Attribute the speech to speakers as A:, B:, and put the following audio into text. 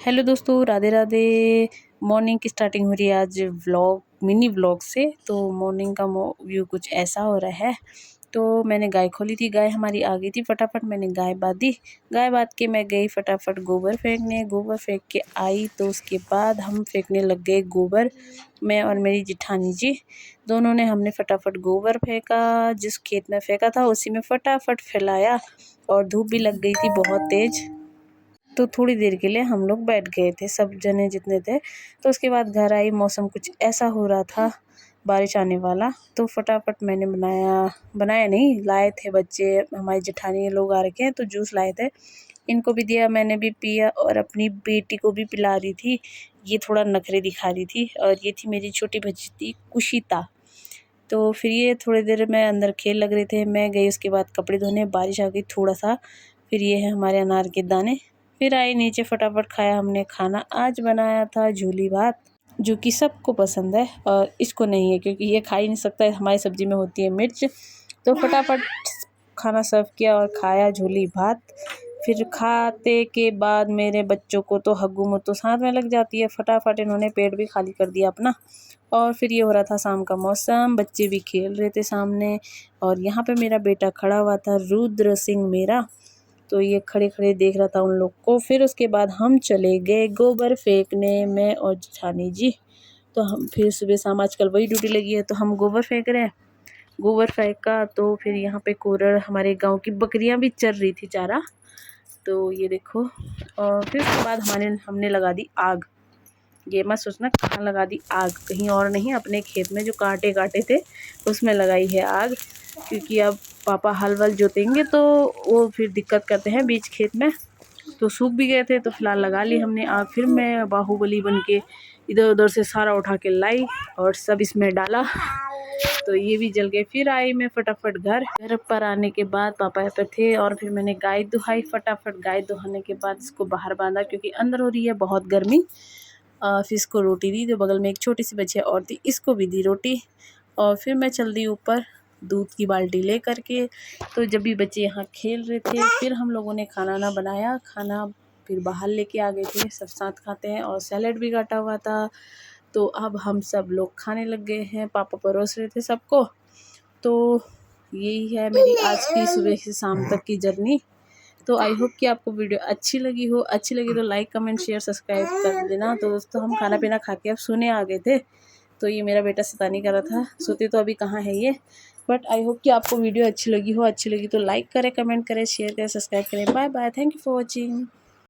A: Hello दोस्तों, Radhe Radhe. Morning की starting हो रही है आज मिनी व्लॉग से। तो मॉर्निंग का व्यू कुछ ऐसा हो रहा है। तो मैंने गाय खोली थी, गाय हमारी आ गई थी। फटाफट मैंने गाय बांध दी। गाय बांध के मैं गई फटाफट गोबर फेंकने। गोबर फेंक के आई तो उसके बाद हम फेंकने लग गए गोबर। मैं और मेरी जिठानी जी दोनों ने हमने फटाफट गोबर फेंका। जिस खेत में फेंका था उसी में फटाफट फैलाया। और धूप भी लग गई थी बहुत तेज़। तो थोड़ी देर के लिए हम लोग बैठ गए थे, सब जने जितने थे। तो उसके बाद घर आई, मौसम कुछ ऐसा हो रहा था, बारिश आने वाला। तो फटाफट मैंने बनाया नहीं, लाए थे बच्चे, हमारी जेठानी लोग आ रखे हैं तो जूस लाए थे। इनको भी दिया, मैंने भी पिया और अपनी बेटी को भी पिला रही थी। ये थोड़ा नखरे दिखा रही थी। और ये थी मेरी छोटी बच्ची थी कुशिता। तो फिर ये थोड़ी देर में अंदर खेल लग रहे थे। मैं गई उसके बाद कपड़े धोने, बारिश आ गई थोड़ा सा। फिर ये है हमारे अनार के दाने। फिर आई नीचे, फटाफट खाया हमने खाना। आज बनाया था झोली भात, जो कि सबको पसंद है और इसको नहीं है क्योंकि ये खा ही नहीं सकता है, हमारी सब्ज़ी में होती है मिर्च। तो फटाफट खाना सर्व किया और खाया झोली भात। फिर खाते के बाद मेरे बच्चों को तो हग्गू मुत्तू साथ में लग जाती है। फटाफट इन्होंने पेट भी खाली कर दिया अपना। और फिर ये हो रहा था शाम का मौसम, बच्चे भी खेल रहे थे सामने। और यहाँ पे मेरा बेटा खड़ा हुआ था, रुद्र सिंह मेरा। तो ये खड़े खड़े देख रहा था उन लोग को। फिर उसके बाद हम चले गए गोबर फेंकने, मैं और जेठानी जी। तो हम फिर सुबह शाम आजकल वही ड्यूटी लगी है, तो हम गोबर फेंक रहे हैं। गोबर फेंका तो फिर यहाँ पे कोरड़, हमारे गांव की बकरियां भी चर रही थी चारा। तो ये देखो। और फिर उसके बाद हमने लगा दी आग। ये मत सोचना कहाँ लगा दी आग, कहीं और नहीं, अपने खेत में जो कांटे काटे थे उसमें लगाई है आग। क्योंकि अब पापा हल वल जोतेंगे तो वो फिर दिक्कत करते हैं बीच खेत में। तो सूख भी गए थे तो फिलहाल लगा ली हमने आग। फिर मैं बाहुबली बन के इधर उधर से सारा उठा के लाई और सब इसमें डाला। तो ये भी जल गए। फिर आई मैं फटाफट घर पर आने के बाद पापा यहाँ पे थे और फिर मैंने गाय दुहाई। फटाफट गाय दुहाने के बाद इसको बाहर बांधा क्योंकि अंदर हो रही है बहुत गर्मी। फिर इसको रोटी दी। तो बगल में एक छोटी सी बच्ची और थी, इसको भी दी रोटी। और फिर मैं चल दी ऊपर दूध की बाल्टी ले करके। तो जब भी बच्चे यहाँ खेल रहे थे, फिर हम लोगों ने खाना ना बनाया। खाना फिर बाहर लेके आ गए थे, सब साथ खाते हैं। और सैलेड भी काटा हुआ था। तो अब हम सब लोग खाने लग गए हैं, पापा परोस रहे थे सबको। तो यही है मेरी आज की सुबह से शाम तक की जर्नी। तो आई होप कि आपको वीडियो अच्छी लगी तो लाइक कमेंट शेयर सब्सक्राइब कर देना। तो दोस्तों हम खाना पीना खा के अब सोने आ गए थे। तो ये मेरा बेटा शैतानी कर रहा था, सोते तो अभी कहाँ है ये। बट आई होप कि आपको वीडियो अच्छी लगी तो लाइक करें, कमेंट करें, शेयर करें, सब्सक्राइब करें। Bye bye, thank you for watching.